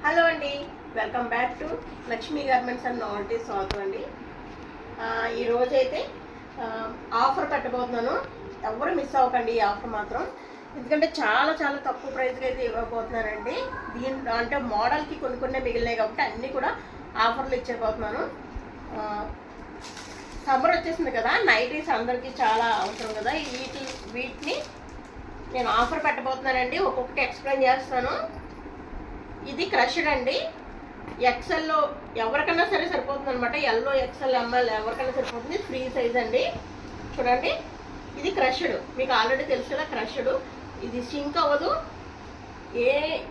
Hello అండి, welcome back to Lakshmi garments and novelties స్వాగతం అండి. ఈరోజు అయితే ఆఫర్ పెట్టబోతున్నాను. ఎవరు మిస్ అవ్వకండి ఈ ఆఫర్ మాత్రం. ఎందుకంటే చాలా చాలా తక్కువ ప్రైస్కి అయితే ఇవ్వబోతున్నానండి. అంటే మోడల్కి కొన్ని మిగిలినాయి కాబట్టి అన్నీ కూడా ఆఫర్లు ఇచ్చేపోతున్నాను. సమ్మర్ వచ్చేసింది కదా, నైటీస్ అందరికీ చాలా అవసరం కదా. వీటిని నేను ఆఫర్ పెట్టబోతున్నానండి. ఒక్కొక్కటి ఎక్స్ప్లెయిన్ చేస్తాను. ఇది క్రష్డ్ అండి. ఎక్సెల్లో ఎవరికైనా సరే సరిపోతుంది అనమాట. ఎల్లో ఎక్సెల్ ఎంఎల్ ఎవరికైనా సరిపోతుంది. ఫ్రీ సైజ్ అండి. చూడండి, ఇది క్రష్డ్. మీకు ఆల్రెడీ తెలుసు కదా క్రష్డ్. ఇది షింక్ అవ్వదు,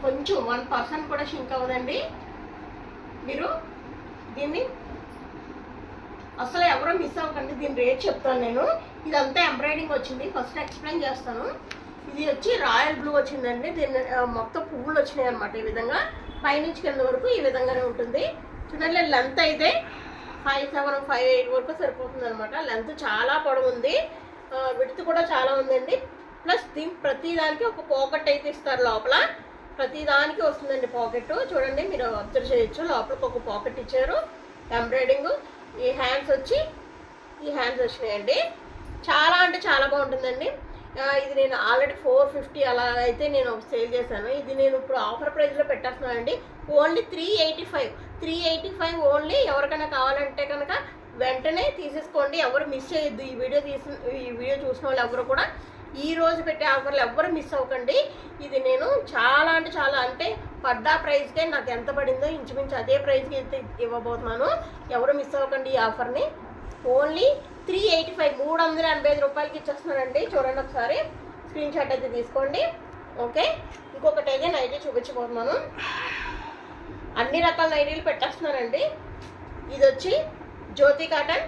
కొంచెం 1% కూడా షింక్ అవ్వదండి. మీరు దీన్ని అసలు ఎవరో మిస్ అవ్వకండి. దీని రేట్ చెప్తాను నేను. ఇదంతా ఎంబ్రాయిడింగ్ వచ్చింది. ఫస్ట్ ఎక్స్ప్లెయిన్ చేస్తాను. ఇది వచ్చి రాయల్ బ్లూ వచ్చిందండి. దీన్ని మొత్తం పువ్వులు వచ్చినాయి అనమాట. ఈ విధంగా పైనుంచి కింద వరకు ఈ విధంగానే ఉంటుంది. చూడండి, లెంత్ అయితే 5'7", 5'8" వరకు సరిపోతుంది అనమాట. లెంత్ చాలా పొడవు ఉంది, విడ్త్ కూడా చాలా ఉందండి. ప్లస్ ప్రతి దానికి ఒక పాకెట్ అయితే ఇస్తారు. లోపల ప్రతి దానికి వస్తుందండి పాకెట్. చూడండి, మీరు అబ్జర్వ్ చేయొచ్చు. లోపలికి ఒక పాకెట్ ఇచ్చారు. ఎంబ్రాయిడింగ్ ఈ హ్యాండ్స్ వచ్చినాయండి. చాలా అంటే చాలా బాగుంటుందండి. ఇది నేను ఆల్రెడీ 450 అలా అయితే నేను సేల్ చేశాను. ఇది నేను ఇప్పుడు ఆఫర్ ప్రైస్లో పెట్టేస్తున్నానండి. Only 385 only. ఎవరికైనా కావాలంటే కనుక వెంటనే తీసేసుకోండి. ఎవరు మిస్ చేయొద్దు. ఈ వీడియో చూసిన వాళ్ళు ఎవరు కూడా ఈ రోజు పెట్టే ఆఫర్లు ఎవరు మిస్ అవ్వకండి. ఇది నేను చాలా అంటే పడ్డా ప్రైస్కే నాకు ఎంత పడిందో ఇంచుమించు అదే ప్రైస్కి అయితే ఇవ్వబోతున్నాను. ఎవరు మిస్ అవ్వకండి ఈ ఆఫర్ని. ఓన్లీ 385 385 రూపాయలకి ఇచ్చేస్తున్నానండి. చూడండి, ఒకసారి స్క్రీన్ షాట్ అయితే తీసుకోండి. ఓకే, ఇంకొకటి అయితే నైటీ చూపించబోతున్నాను. అన్ని రకాల నైటీలు పెట్టేస్తున్నానండి. ఇది వచ్చి జ్యోతి కాటన్.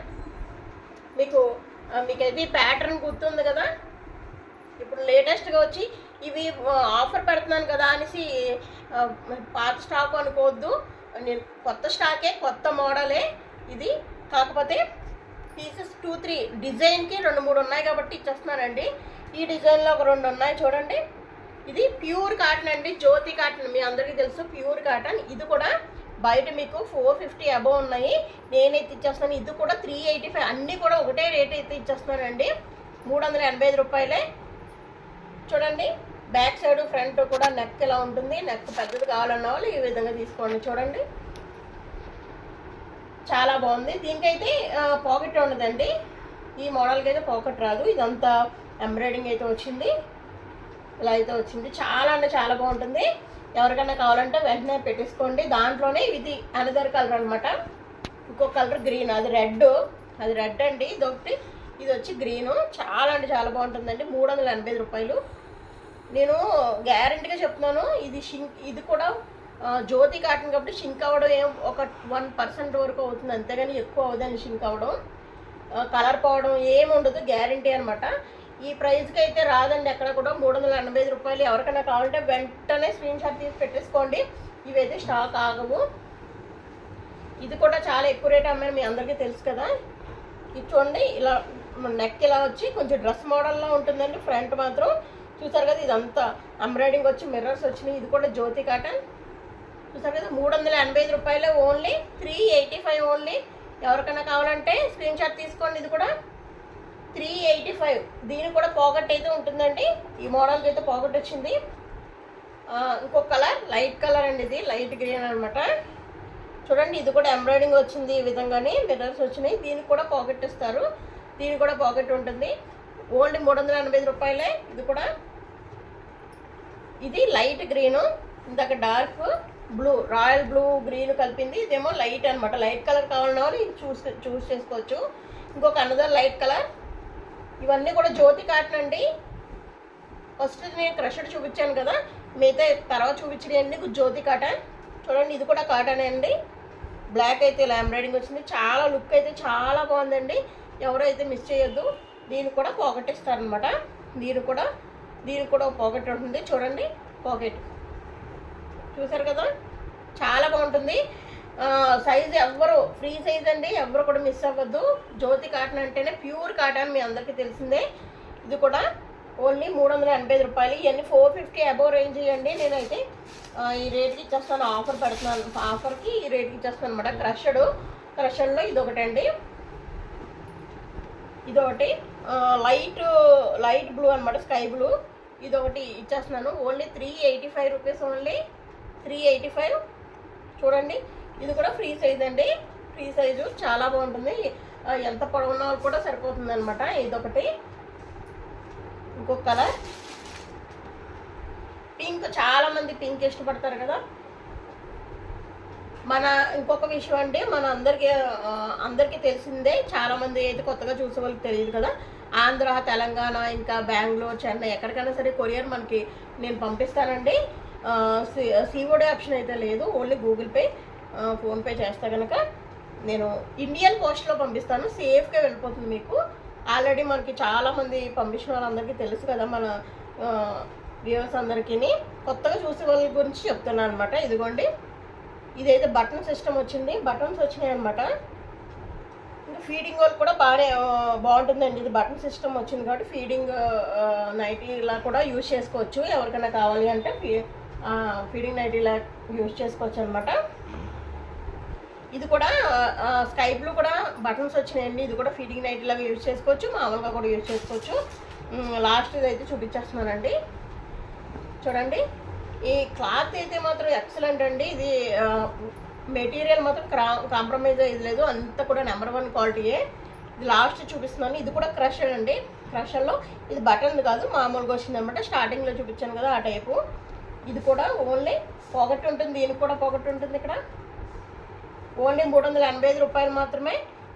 మీకైతే ఈ ప్యాటర్న్ గుర్తుంది కదా. ఇప్పుడు లేటెస్ట్గా వచ్చి ఇవి ఆఫర్ పెడుతున్నాను కదా అనేసి పాత స్టాక్ అనుకోవద్దు. నేను కొత్త స్టాకే, కొత్త మోడలే ఇది. కాకపోతే పీసెస్ 2-3 డిజైన్కి 2-3 ఉన్నాయి కాబట్టి ఇచ్చేస్తున్నానండి. ఈ డిజైన్లో ఒక 2 ఉన్నాయి చూడండి. ఇది ప్యూర్ కాటన్ అండి, జ్యోతి కాటన్. మీ అందరికీ తెలుసు ప్యూర్ కాటన్. ఇది కూడా బయట మీకు 450 అబవ్ ఉన్నాయి. నేనైతే ఇచ్చేస్తాను. ఇది కూడా 385. అన్నీ కూడా ఒకటే రేట్ అయితే ఇచ్చేస్తున్నానండి. 385 రూపాయలే. చూడండి, బ్యాక్ సైడ్ ఫ్రంట్ కూడా నెక్ ఇలా ఉంటుంది. నెక్ పెద్దది కావాలన్న వాళ్ళు ఈ విధంగా తీసుకోండి. చూడండి, చాలా బాగుంది. దీనికైతే పాకెట్ ఉండదండి. ఈ మోడల్కి అయితే పాకెట్ రాదు. ఇదంతా ఎంబ్రాయిడింగ్ అయితే వచ్చింది, ఇలా అయితే వచ్చింది. చాలా అంటే చాలా బాగుంటుంది. ఎవరికైనా కావాలంటే వెంటనే పెట్టేసుకోండి. దాంట్లోనే ఇది అనదర్ కలర్ అనమాట. ఇంకో కలర్ గ్రీన్, అది రెడ్ అండి. ఇది వచ్చి గ్రీను. చాలా అంటే చాలా బాగుంటుందండి. 385 రూపాయలు. నేను గ్యారెంటీగా చెప్తున్నాను. ఇది కూడా జ్యోతి కాటన్ కాబట్టి షింక్ అవ్వడం ఒక 1% వరకు అవుతుంది, అంతేగాని ఎక్కువ అవుదని షింక్ అవ్వడం. కలర్ పోవడం ఏమి ఉండదు, గ్యారంటీ అనమాట. ఈ ప్రైస్కి అయితే రాదండి ఎక్కడ కూడా. 385 రూపాయలు. ఎవరికైనా కావాలంటే వెంటనే స్క్రీన్ షాట్ తీసి పెట్టేసుకోండి. ఇవైతే స్టాక్ ఆగవు. ఇది కూడా చాలా ఎక్కువ రేట్ అమ్మాయి, మీ అందరికీ తెలుసు కదా. ఇది చూడండి, ఇలా నెక్ ఇలా వచ్చి కొంచెం డ్రెస్ మోడల్లో ఉంటుందండి. ఫ్రంట్ మాత్రం చూసారు కదా, ఇదంతా ఎంబ్రాయిడింగ్ వచ్చి మిర్రర్స్ వచ్చినాయి. ఇది కూడా జ్యోతి కాటన్. చూసారు కదా, 385 రూపాయలు. Only 385 only. ఎవరికైనా కావాలంటే స్క్రీన్ షాట్ తీసుకోండి. ఇది కూడా 385. దీనికి కూడా పాకెట్ అయితే ఉంటుందండి. ఈ మోడల్కి అయితే పాకెట్ వచ్చింది. ఇంకొక కలర్ లైట్ కలర్ అండి. ఇది లైట్ గ్రీన్ అనమాట. చూడండి, ఇది కూడా ఎంబ్రాయిడింగ్ వచ్చింది. ఈ విధంగానే మిర్రర్స్ వచ్చినాయి. దీనికి కూడా పాకెట్ ఇస్తారు. దీనికి కూడా పాకెట్ ఉంటుంది. ఓన్లీ 385 రూపాయలే. ఇది లైట్ గ్రీను. ఇందాక dark blue, royal blue green కలిపింది. ఇదేమో లైట్ అనమాట. లైట్ కలర్ కావాలన్నా వాళ్ళు చూస్ చేసుకోవచ్చు. ఇంకొక అనదర్ లైట్ కలర్. ఇవన్నీ కూడా జ్యోతి కాటన్ అండి. ఫస్ట్ నేను క్రషడ్ చూపించాను కదా, మిగతా తర్వాత చూపించడం అండి జ్యోతి కాటన్. చూడండి, ఇది కూడా కాటన్ అండి. బ్లాక్ అయితే ఇలా ఎంబ్రాయిడింగ్ వచ్చింది. చాలా లుక్ అయితే చాలా బాగుందండి. ఎవరైతే మిస్ చేయొద్దు. దీనికి కూడా పాకెట్ ఇస్తారనమాట. దీనికి కూడా పాకెట్ ఉంటుంది. చూడండి, పాకెట్ చూసారు కదా, చాలా బాగుంటుంది. సైజ్ ఎవ్వరు ఫ్రీ సైజ్ అండి, ఎవరు కూడా మిస్ అవ్వద్దు. జ్యోతి కాటన్ అంటేనే ప్యూర్ కాటన్, మీ అందరికీ తెలిసిందే. ఇది కూడా ఓన్లీ 385 రూపాయలు. ఇవన్నీ 450 అబోవ్ రేంజ్ ఇవ్వండి. నేనైతే ఈ రేట్కి ఇచ్చేస్తాను, ఆఫర్ పెడుతున్నాను. ఆఫర్కి ఈ రేట్కి ఇచ్చేస్తాను అనమాట. క్రషడ్లో ఇదొకటండి, ఇదొకటి లైట్ బ్లూ అనమాట, స్కై బ్లూ. ఇదొకటి ఇచ్చేస్తున్నాను. Only 385 rupees, only 385. చూడండి, ఇది కూడా ఫ్రీ సైజ్ అండి, ఫ్రీ సైజు, చాలా బాగుంటుంది. ఎంత పొడవున్న వాళ్ళు కూడా సరిపోతుంది అనమాట. ఇదొకటి. ఇంకొక కలర్ పింక్, చాలా మంది పింక్ ఇష్టపడతారు కదా. ఇంకొక విషయం అండి, మన అందరికీ తెలిసిందే, చాలా మంది అయితే కొత్తగా చూసే వాళ్ళకి తెలియదు కదా. ఆంధ్ర, తెలంగాణ, ఇంకా బెంగళూరు, చెన్నై, ఎక్కడికైనా సరే కొరియర్ మనకి నేను పంపిస్తానండి. సిఓడి ఆప్షన్ అయితే లేదు, ఓన్లీ గూగుల్ పే, ఫోన్పే చేస్తే కనుక నేను ఇండియన్ పోస్ట్లో పంపిస్తాను. సేఫ్గా వెళ్ళిపోతుంది మీకు. ఆల్రెడీ మనకి చాలామంది పంపించిన వాళ్ళందరికీ తెలుసు కదా, మన వ్యూవర్స్ అందరికీ. కొత్తగా చూసే వాళ్ళ గురించి చెప్తున్నాను అనమాట. ఇదిగోండి, ఇదైతే బటన్ సిస్టమ్ వచ్చింది, బటన్స్ వచ్చినాయి అనమాట. ఇంకా ఫీడింగ్ వాళ్ళకి కూడా బాగుంటుందండి. ఇది బటన్ సిస్టమ్ వచ్చింది కాబట్టి ఫీడింగ్ నైటీ ఇలా కూడా యూజ్ చేసుకోవచ్చు. ఎవరికైనా కావాలి అంటే ఫీడింగ్ నైటీ ఇలా యూజ్ చేసుకోవచ్చు అనమాట. ఇది కూడా స్కై బ్లూ కూడా బటన్స్ వచ్చినాయండి. ఇది కూడా ఫీడింగ్ నైట్ లాగా యూజ్ చేసుకోవచ్చు, మామూలుగా కూడా యూజ్ చేసుకోవచ్చు. లాస్ట్ ఇది అయితే చూపించేస్తున్నానండి. చూడండి, ఈ క్లాత్ అయితే మాత్రం ఎక్సలెంట్ అండి. ఇది మెటీరియల్ మాత్రం కాంప్రమైజ్ అయ్యేది లేదు, అంతా కూడా నెంబర్ 1 క్వాలిటీయే. ఇది లాస్ట్ చూపిస్తున్నాను. ఇది కూడా క్రషర్ అండి. క్రషర్లో ఇది బటన్ కాదు, మామూలుగా వచ్చింది అనమాట. స్టార్టింగ్లో చూపించాను కదా ఆ టైపు. ఇది కూడా ఓన్లీ పాకెట్ ఉంటుంది, దీనికి కూడా పాకెట్ ఉంటుంది. ఇక్కడ ఓన్లీ 385 రూపాయలు మాత్రమే.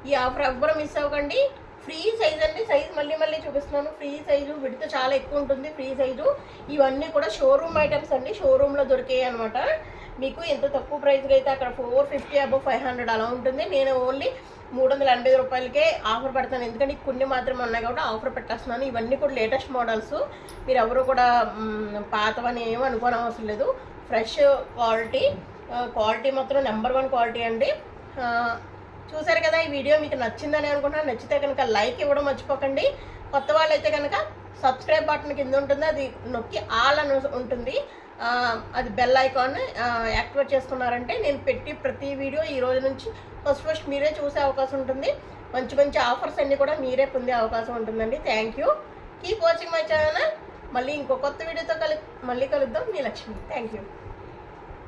ఈ ఆఫర్ ఎవ్వరూ మిస్ అవ్వకండి. ఫ్రీ సైజ్ అండి, సైజ్ మళ్ళీ చూపిస్తున్నాను. ఫ్రీ సైజు, విడత చాలా ఎక్కువ ఉంటుంది, ఫ్రీ సైజు. ఇవన్నీ కూడా షోరూమ్ ఐటమ్స్ అండి, షోరూంలో దొరికాయి అనమాట. మీకు ఎంత తక్కువ ప్రైస్కి అయితే అక్కడ 450 అబౌవ్ 500 అలా ఉంటుంది. నేను ఓన్లీ 385 రూపాయలకే ఆఫర్ పెడతాను, ఎందుకంటే కొన్ని మాత్రమే ఉన్నాయి కాబట్టి ఆఫర్ పెట్టేస్తున్నాను. ఇవన్నీ కూడా లేటెస్ట్ మోడల్స్, మీరు ఎవరు కూడా పాతవని ఏమీ అనుకోవడం అవసరం లేదు. ఫ్రెష్ క్వాలిటీ మాత్రం నెంబర్ 1 క్వాలిటీ అండి. చూసారు కదా, ఈ వీడియో మీకు నచ్చిందని అనుకుంటున్నాను. నచ్చితే కనుక లైక్ ఇవ్వడం మర్చిపోకండి. కొత్త వాళ్ళైతే కనుక సబ్స్క్రైబ్ బటన్ కింద ఉంటుంది, అది నొక్కి ఆల్ అని ఉంటుంది, అది బెల్ ఐకాన్ యాక్టివేట్ చేసుకున్నారంటే నేను పెట్టి ప్రతి వీడియో ఈ రోజు నుంచి ఫస్ట్ మీరే చూసే అవకాశం ఉంటుంది. మంచి ఆఫర్స్ అన్నీ కూడా మీరే పొందే అవకాశం ఉంటుందండి. Thank you, keep watching my channel. మళ్ళీ ఇంకో కొత్త వీడియోతో మళ్ళీ కలుద్దాం. మీ లక్ష్మి. Thank you.